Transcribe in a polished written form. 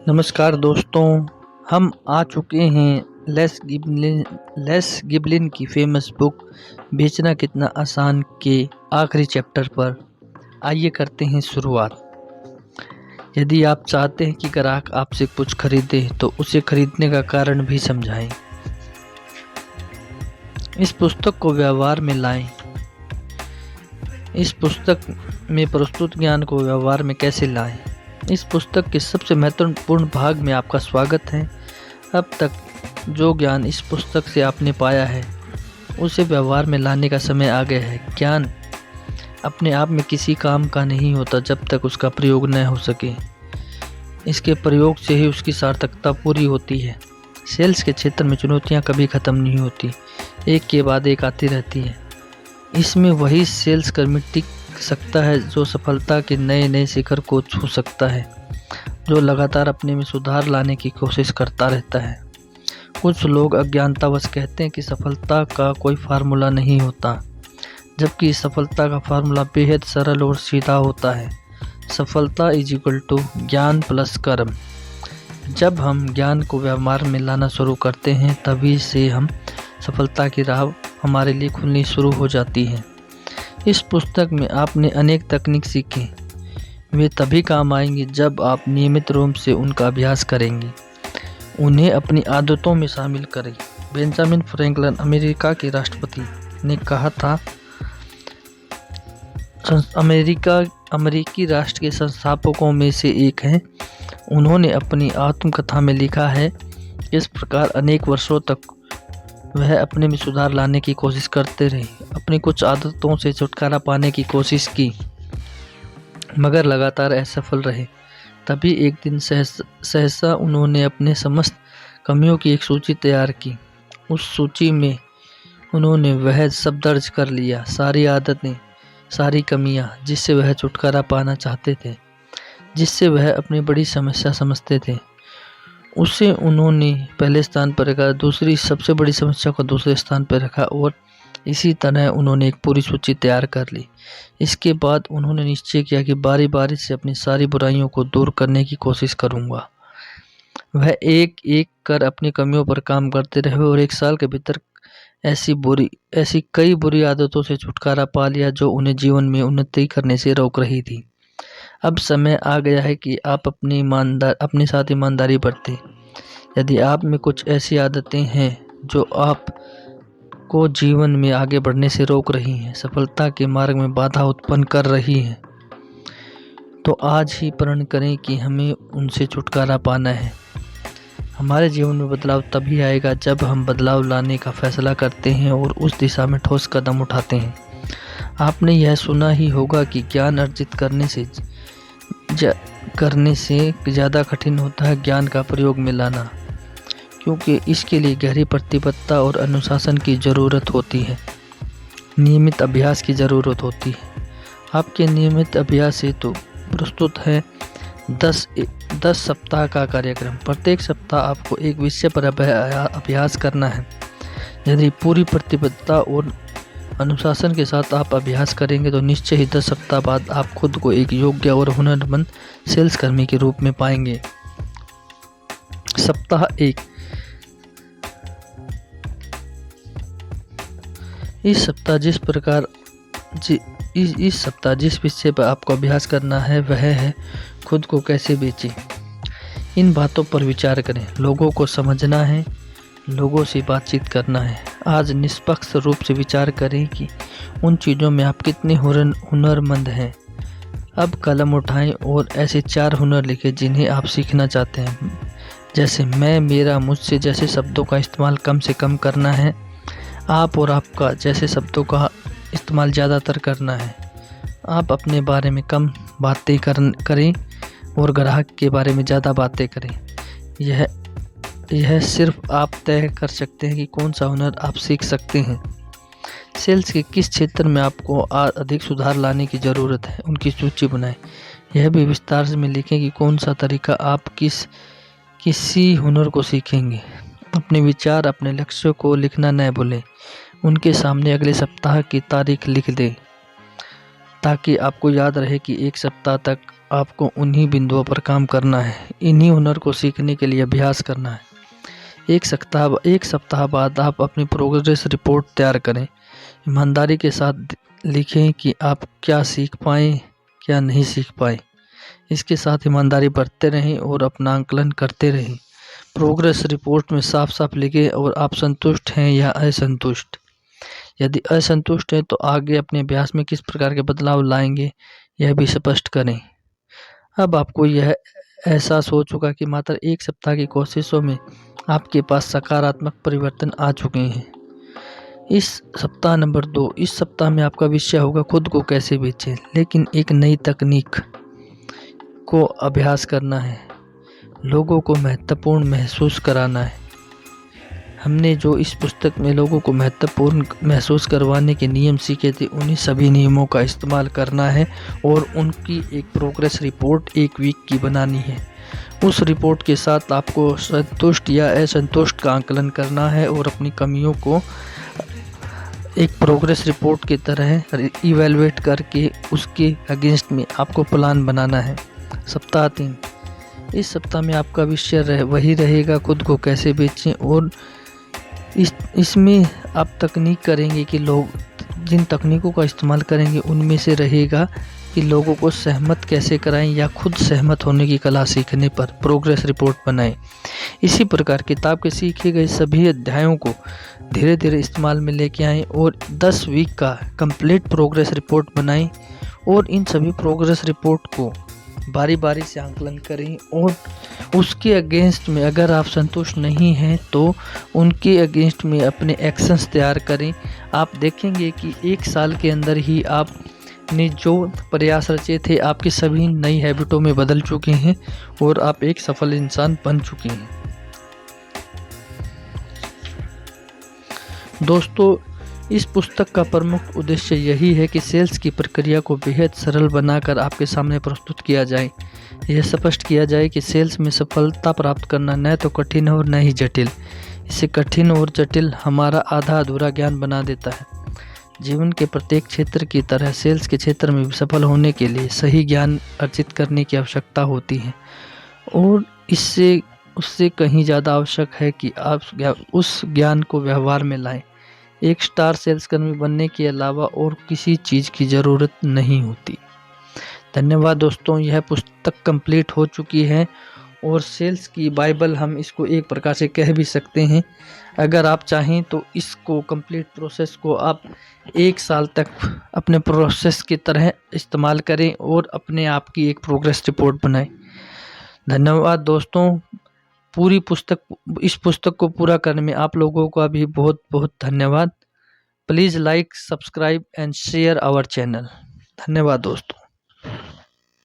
नमस्कार दोस्तों, हम आ चुके हैं लेस गिबलिन की फेमस बुक बेचना कितना आसान के आखिरी चैप्टर पर। आइए करते हैं शुरुआत। यदि आप चाहते हैं कि ग्राहक आपसे कुछ खरीदे तो उसे खरीदने का कारण भी समझाएं। इस पुस्तक को व्यवहार में लाएं। इस पुस्तक में प्रस्तुत ज्ञान को व्यवहार में कैसे लाएं। इस पुस्तक के सबसे महत्वपूर्ण भाग में आपका स्वागत है। अब तक जो ज्ञान इस पुस्तक से आपने पाया है उसे व्यवहार में लाने का समय आ गया है। ज्ञान अपने आप में किसी काम का नहीं होता जब तक उसका प्रयोग न हो सके। इसके प्रयोग से ही उसकी सार्थकता पूरी होती है। सेल्स के क्षेत्र में चुनौतियां कभी ख़त्म नहीं होती, एक के बाद एक आती रहती है। इसमें वही सेल्स कर्मी टिक सकता है जो सफलता के नए नए शिखर को छू सकता है, जो लगातार अपने में सुधार लाने की कोशिश करता रहता है। कुछ लोग अज्ञानतावश कहते हैं कि सफलता का कोई फार्मूला नहीं होता, जबकि सफलता का फार्मूला बेहद सरल और सीधा होता है। सफलता = ज्ञान प्लस कर्म। जब हम ज्ञान को व्यवहार में लाना शुरू करते हैं तभी से हम सफलता की राह हमारे लिए खुलनी शुरू हो जाती है। इस पुस्तक में आपने अनेक तकनीक सीखे। वे तभी काम आएंगी जब आप नियमित रूप से उनका अभ्यास करेंगे, उन्हें अपनी आदतों में शामिल करें। बेंजामिन फ्रैंकलिन अमेरिका के राष्ट्रपति ने कहा था, अमेरिकी राष्ट्र के संस्थापकों में से एक हैं। उन्होंने अपनी आत्मकथा में लिखा है, इस प्रकार अनेक वर्षों तक वह अपने में सुधार लाने की कोशिश करते रहे, अपनी कुछ आदतों से छुटकारा पाने की कोशिश की, मगर लगातार असफल रहे। तभी एक दिन सहसा उन्होंने अपने समस्त कमियों की एक सूची तैयार की। उस सूची में उन्होंने वह सब दर्ज कर लिया, सारी आदतें, सारी कमियां जिससे वह छुटकारा पाना चाहते थे, जिससे वह अपनी बड़ी समस्या समझते थे। उसे उन्होंने पहले स्थान पर रखा, दूसरी सबसे बड़ी समस्या को दूसरे स्थान पर रखा और इसी तरह उन्होंने एक पूरी सूची तैयार कर ली। इसके बाद उन्होंने निश्चय किया कि बारी बारी से अपनी सारी बुराइयों को दूर करने की कोशिश करूँगा। वह एक एक कर अपनी कमियों पर काम करते रहे और 1 साल के भीतर ऐसी कई बुरी आदतों से छुटकारा पा लिया जो उन्हें जीवन में उन्नति करने से रोक रही थी। अब समय आ गया है कि आप अपने साथ ईमानदारी बरतें। यदि आप में कुछ ऐसी आदतें हैं जो आप को जीवन में आगे बढ़ने से रोक रही हैं, सफलता के मार्ग में बाधा उत्पन्न कर रही हैं, तो आज ही प्रण करें कि हमें उनसे छुटकारा पाना है। हमारे जीवन में बदलाव तभी आएगा जब हम बदलाव लाने का फैसला करते हैं और उस दिशा में ठोस कदम उठाते हैं। आपने यह सुना ही होगा कि ज्ञान अर्जित करने से ज़्यादा कठिन होता है ज्ञान का प्रयोग में लाना, क्योंकि इसके लिए गहरी प्रतिबद्धता और अनुशासन की ज़रूरत होती है, नियमित अभ्यास की ज़रूरत होती है। आपके नियमित अभ्यास से तो प्रस्तुत है 10 सप्ताह का कार्यक्रम। प्रत्येक सप्ताह आपको एक विषय पर अभ्यास करना है। यदि पूरी प्रतिबद्धता और अनुशासन के साथ आप अभ्यास करेंगे तो निश्चय ही 10 सप्ताह बाद आप खुद को एक योग्य और हुनरमंद सेल्स कर्मी के रूप में पाएंगे। सप्ताह 1। इस सप्ताह जिस विषय पर आपको अभ्यास करना है वह है खुद को कैसे बेचें। इन बातों पर विचार करें। लोगों को समझना है, लोगों से बातचीत करना है। आज निष्पक्ष रूप से विचार करें कि उन चीज़ों में आप कितने हुनरमंद हैं। अब कलम उठाएं और ऐसे 4 हुनर लिखें जिन्हें आप सीखना चाहते हैं, जैसे मैं, मेरा, मुझसे जैसे शब्दों का इस्तेमाल कम से कम करना है। आप और आपका जैसे शब्दों का इस्तेमाल ज़्यादातर करना है। आप अपने बारे में कम बातें करें और ग्राहक के बारे में ज़्यादा बातें करें। यह सिर्फ आप तय कर सकते हैं कि कौन सा हुनर आप सीख सकते हैं। सेल्स के किस क्षेत्र में आपको अधिक सुधार लाने की ज़रूरत है, उनकी सूची बनाएं। यह भी विस्तार में लिखें कि कौन सा तरीका आप किसी हुनर को सीखेंगे। अपने विचार, अपने लक्ष्यों को लिखना न भूलें। उनके सामने अगले सप्ताह की तारीख लिख दें ताकि आपको याद रहे कि 1 सप्ताह तक आपको उन्हीं बिंदुओं पर काम करना है। इन्हीं हुनर को सीखने के लिए अभ्यास करना है। एक सप्ताह बाद आप अपनी प्रोग्रेस रिपोर्ट तैयार करें। ईमानदारी के साथ लिखें कि आप क्या सीख पाए, क्या नहीं सीख पाए। इसके साथ ईमानदारी बरतते रहें और अपना आंकलन करते रहें। प्रोग्रेस रिपोर्ट में साफ साफ लिखें और आप संतुष्ट हैं या असंतुष्ट। यदि असंतुष्ट हैं तो आगे अपने अभ्यास में किस प्रकार के बदलाव लाएंगे, यह भी स्पष्ट करें। अब आपको यह एहसास हो चुका कि मात्र 1 सप्ताह की कोशिशों में आपके पास सकारात्मक परिवर्तन आ चुके हैं। इस सप्ताह नंबर 2, इस सप्ताह में आपका विषय होगा खुद को कैसे बेचें, लेकिन एक नई तकनीक को अभ्यास करना है। लोगों को महत्वपूर्ण महसूस कराना है। हमने जो इस पुस्तक में लोगों को महत्वपूर्ण महसूस करवाने के नियम सीखे थे, उन्हीं सभी नियमों का इस्तेमाल करना है और उनकी एक प्रोग्रेस रिपोर्ट 1 वीक की बनानी है। उस रिपोर्ट के साथ आपको संतुष्ट या असंतुष्ट का आंकलन करना है और अपनी कमियों को एक प्रोग्रेस रिपोर्ट की तरह इवैल्यूएट करके उसके अगेंस्ट में आपको प्लान बनाना है। सप्ताह 3, इस सप्ताह में आपका विषय वही रहेगा खुद को कैसे बेचें और इसमें आप तकनीक करेंगे कि लोग जिन तकनीकों का इस्तेमाल करेंगे उनमें से रहेगा कि लोगों को सहमत कैसे कराएं या खुद सहमत होने की कला सीखने पर प्रोग्रेस रिपोर्ट बनाएं। इसी प्रकार किताब के सीखे गए सभी अध्यायों को धीरे धीरे इस्तेमाल में लेके आएं और 10 वीक का कंप्लीट प्रोग्रेस रिपोर्ट बनाएं और इन सभी प्रोग्रेस रिपोर्ट को बारी बारी से आंकलन करें और उसके अगेंस्ट में अगर आप संतुष्ट नहीं हैं तो उनके अगेंस्ट में अपने एक्शंस तैयार करें। आप देखेंगे कि 1 साल के अंदर ही आपने जो प्रयास रचे थे आपकी सभी नई हैबिटों में बदल चुके हैं और आप एक सफल इंसान बन चुके हैं। दोस्तों, इस पुस्तक का प्रमुख उद्देश्य यही है कि सेल्स की प्रक्रिया को बेहद सरल बनाकर आपके सामने प्रस्तुत किया जाए। यह स्पष्ट किया जाए कि सेल्स में सफलता प्राप्त करना न तो कठिन है और न ही जटिल। इसे कठिन और जटिल हमारा आधा अधूरा ज्ञान बना देता है। जीवन के प्रत्येक क्षेत्र की तरह सेल्स के क्षेत्र में भी सफल होने के लिए सही ज्ञान अर्जित करने की आवश्यकता होती है और उससे कहीं ज़्यादा आवश्यक है कि आप उस ज्ञान को व्यवहार में लाएं। एक स्टार सेल्स कर्मी बनने के अलावा और किसी चीज़ की ज़रूरत नहीं होती। धन्यवाद दोस्तों, यह पुस्तक कंप्लीट हो चुकी है और सेल्स की बाइबल हम इसको एक प्रकार से कह भी सकते हैं। अगर आप चाहें तो इसको कंप्लीट प्रोसेस को आप 1 साल तक अपने प्रोसेस की तरह इस्तेमाल करें और अपने आप की एक प्रोग्रेस रिपोर्ट बनाएं। धन्यवाद दोस्तों, इस पुस्तक को पूरा करने में आप लोगों का भी बहुत बहुत धन्यवाद। Please like, subscribe and share our channel. धन्यवाद दोस्तों।